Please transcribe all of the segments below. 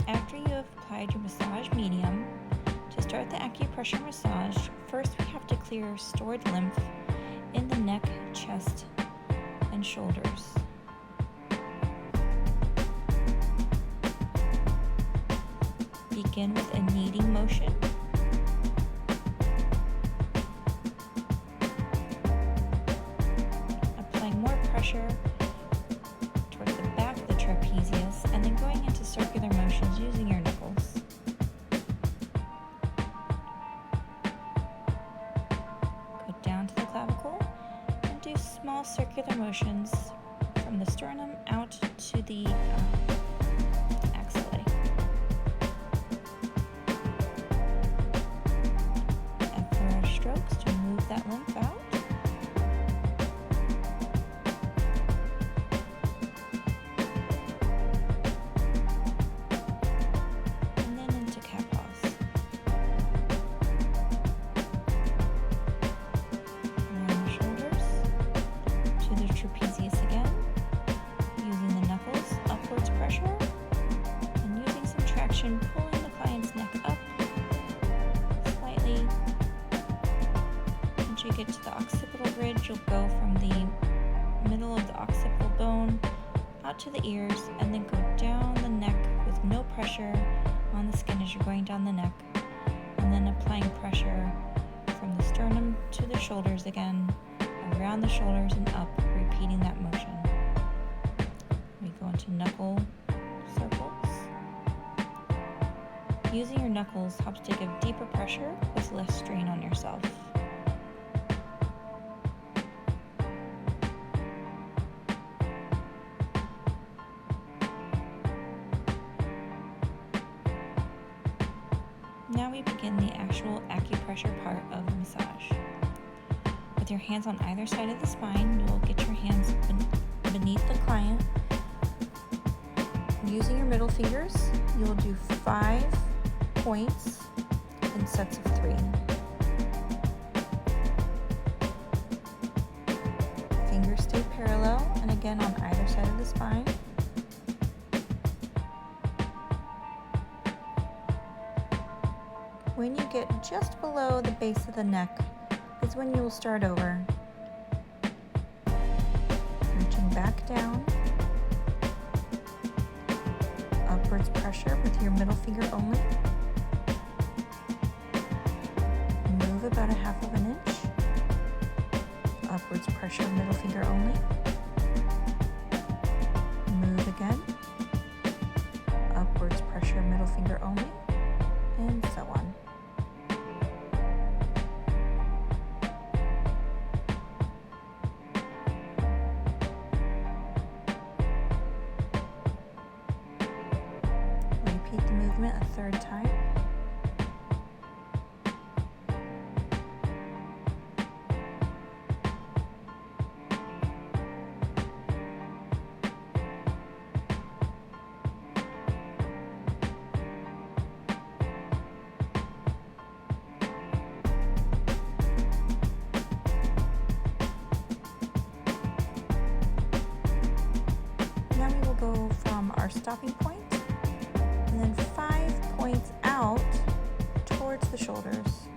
After you have applied your massage medium, to start the acupressure massage, first we have to clear stored lymph in the neck, chest, and shoulders. Begin with a kneading motion. Applying more pressure towards the back of the trapezius and then going into circular motions using your knuckles. Go down to the clavicle and do small circular motions from the sternum out to the axillae. And for strokes to move that lymph out. And then into cat paws. Around the shoulders to the trapezius again, using the knuckles, upwards pressure, and using some traction, pulling the client's neck up slightly. Once you get to the occipital ridge, you'll go from the middle of the occipital bone out to the ears, and then go down the neck with no pressure on the skin as you're going down the neck, and then applying pressure from the sternum to the shoulders again, around the shoulders and up, repeating that motion. We go into knuckle circles. Using your knuckles helps to give deeper pressure with less strain on yourself. Now we begin the actual acupressure part of the massage. With your hands on either side of the spine, you will get your hands beneath the client. Using your middle fingers, you will do 5 points in sets of 3. Fingers stay parallel, and again on either side of the spine. When you get just below the base of the neck is when you will start over. Reaching back down. Upwards pressure with your middle finger only. Move about 1/2 inch. Upwards pressure, middle finger only. Move again. Upwards pressure, middle finger only. And so on. Repeat the movement a 3rd time. Now we will go from our stopping point and then 5 points out towards the shoulders.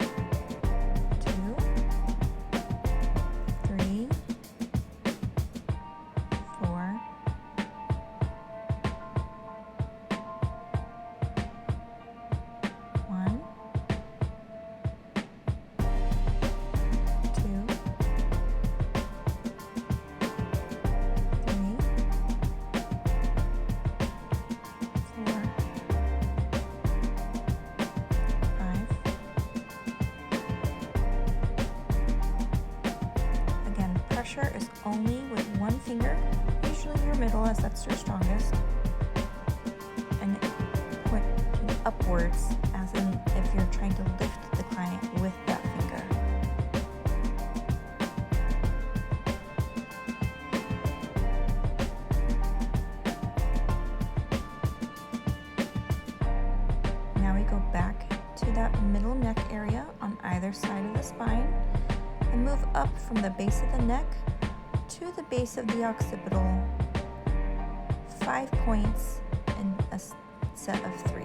2, 3, 4, 1, 2, 3, 4, 5. Again, pressure is only with one finger, usually your middle as that's your strongest, and pointing upwards as in if you're trying to lift the client with that finger. Now we go back to that middle neck area on either side of the spine and move up from the base of the neck to the base of the occipital. 5 points in a set of 3.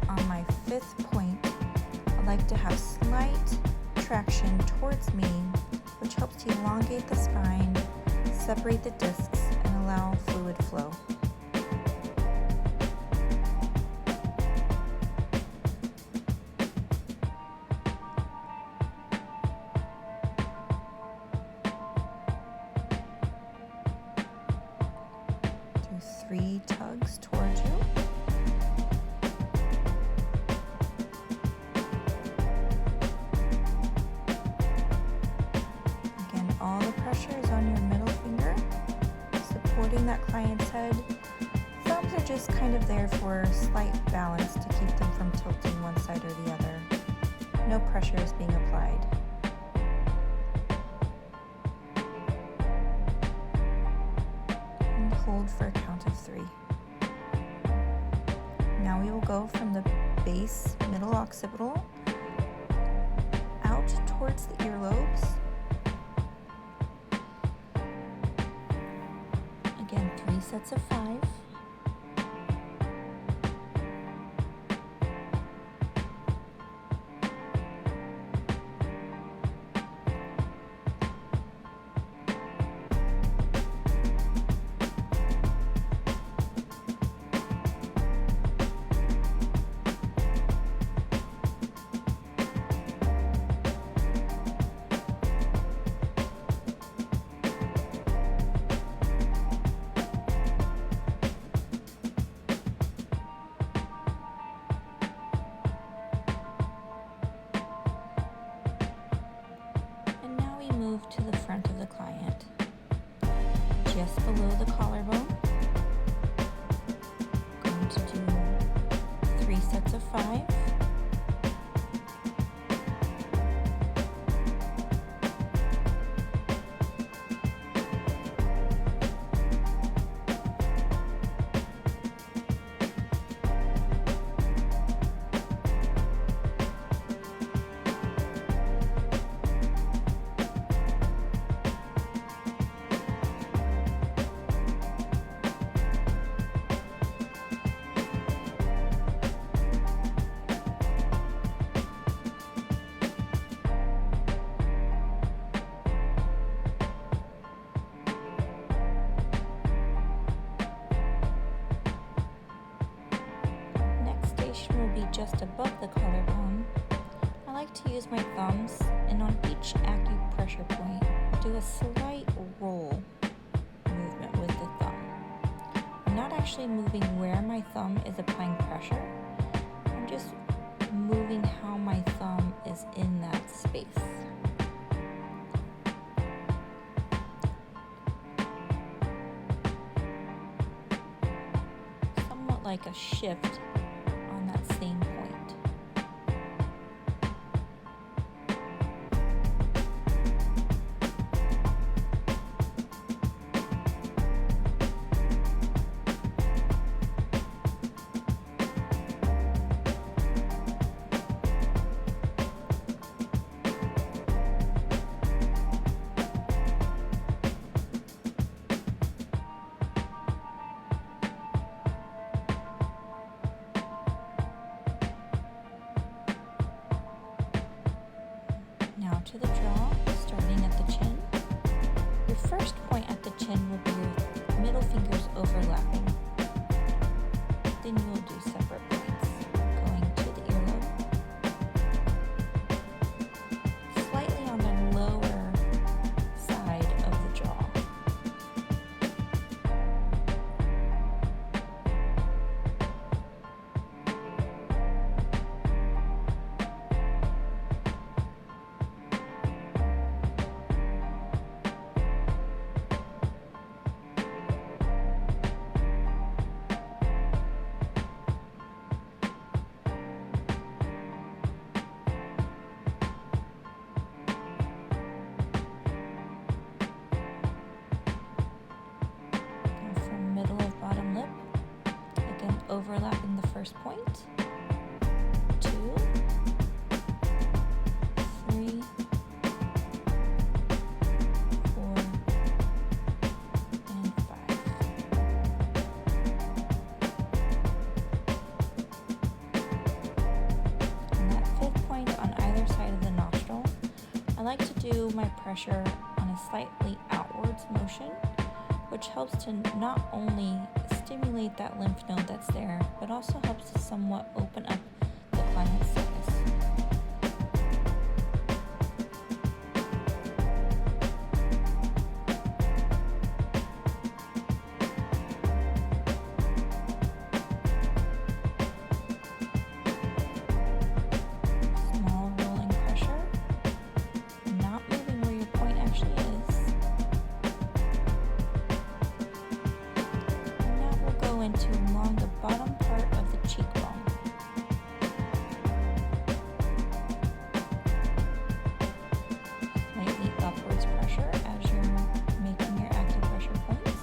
On my 5th point, I like to have slight traction towards me, which helps to elongate the spine, separate the discs, and allow fluid flow. Do 3 tugs towards you. All the pressure is on your middle finger, supporting that client's head. Thumbs are just kind of there for slight balance to keep them from tilting one side or the other. No pressure is being applied. And hold for a count of 3. Now we will go from the base middle occipital out towards the earlobes. Again, 3 sets of 5. Move to the front of the client, just below the collarbone. Going to do 3 sets of 5. Will be just above the collarbone. I like to use my thumbs, and on each acupressure point, do a slight roll movement with the thumb. I'm not actually moving where my thumb is applying pressure. I'm just moving how my thumb is in that space. Somewhat like a shift on that same point. To the jaw, starting at the chin. Your first point at the chin will be your middle fingers overlapping. Then you will do separate points, going to the earlobe, slightly on the lower side of the jaw. first point. 2, 3, 4, and 5. And that fifth point on either side of the nostril, I like to do my pressure on a slightly outwards motion, which helps to not only stimulate that lymph node that's there, but also helps to somewhat open up the client's sinus. Small rolling pressure, not moving where your point actually is. And now we'll go into along the bottom part of the cheekbone. Slightly upwards pressure as you're making your acupressure points.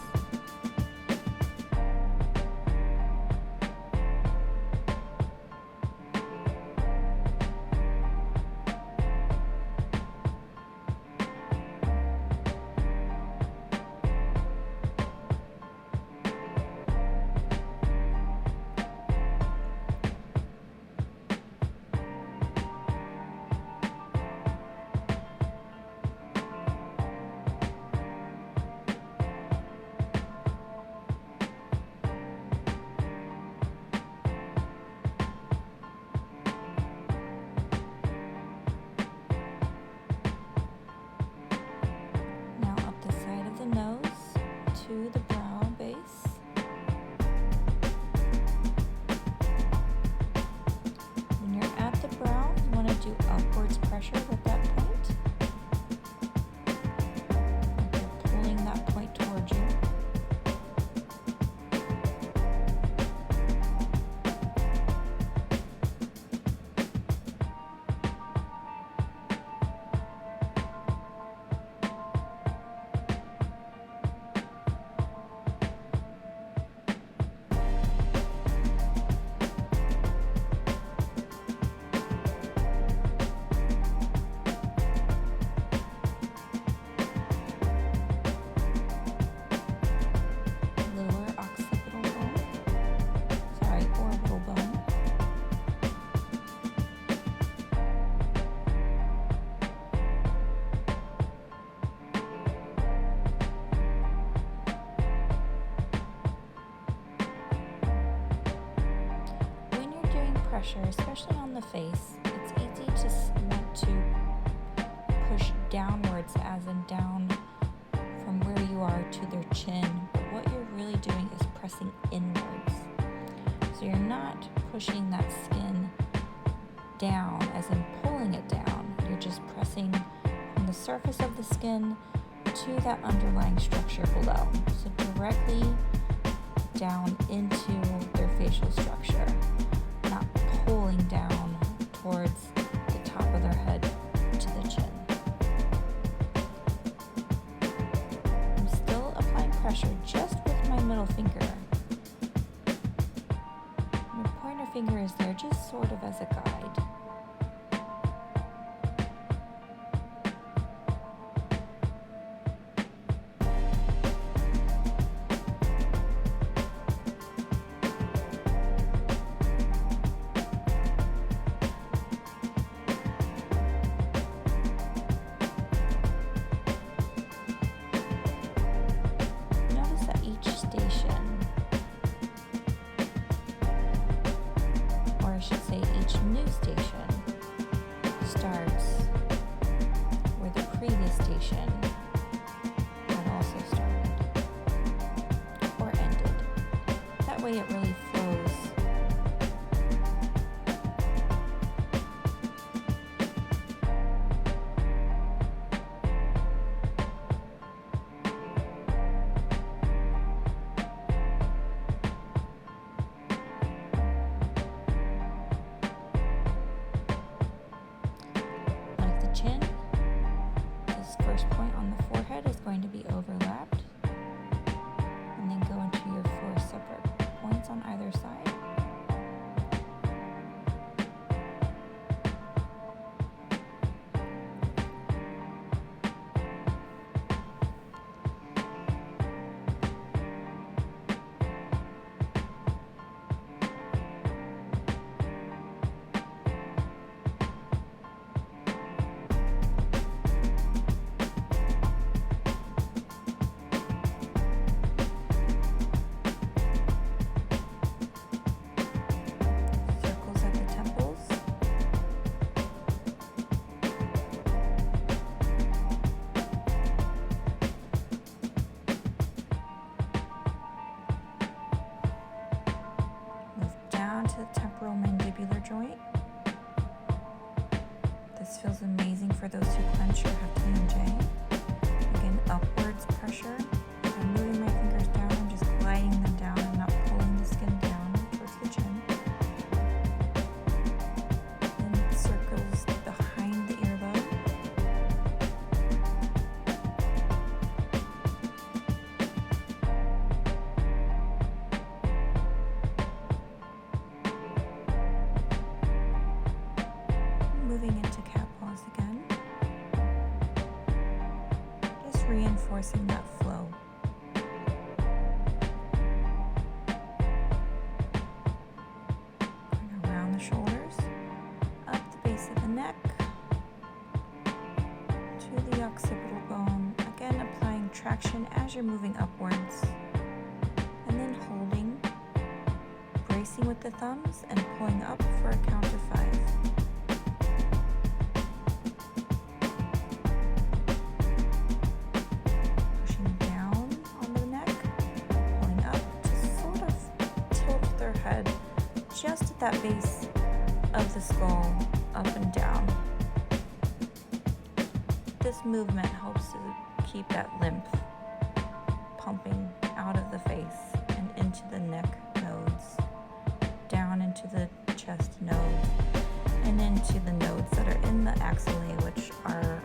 Now up the side of the nose to the brow base. When you're at the brow, you want to do upwards pressure with that point. Like you're pulling that point towards you. Lower occipital bone, orbital bone. When you're doing pressure, especially on the face, it's easy to want to push downwards, as in down from where you are to their chin, but what you're really doing is pressing inwards. So you're not pushing that skin down, as in pulling it down. You're just pressing from the surface of the skin to that underlying structure below. So directly down into their facial structure, not pulling down towards the top of their head to the chin. I'm still applying pressure just with my middle finger. My pointer finger is there just sort of as a guide. Notice that each station, or I should say each new station, starts where the previous station had also started or ended. That way it really flows. Like the chin, this first point on the forehead is going to be overlapped, and then go into your 4 separate points on either side. for those who clench or have TMJ. Again, upwards pressure. I'm moving my fingers down and just gliding them down and not pulling the skin down towards the chin. Then circles behind the earlobe. Moving into cat paws again. Just reinforcing that flow. Going around the shoulders, up the base of the neck, to the occipital bone. Again, applying traction as you're moving upwards. And then holding, bracing with the thumbs and pulling up for a count of 5. Just at that base of the skull, up and down. This movement helps to keep that lymph pumping out of the face and into the neck nodes, down into the chest node, and into the nodes that are in the axillae, which are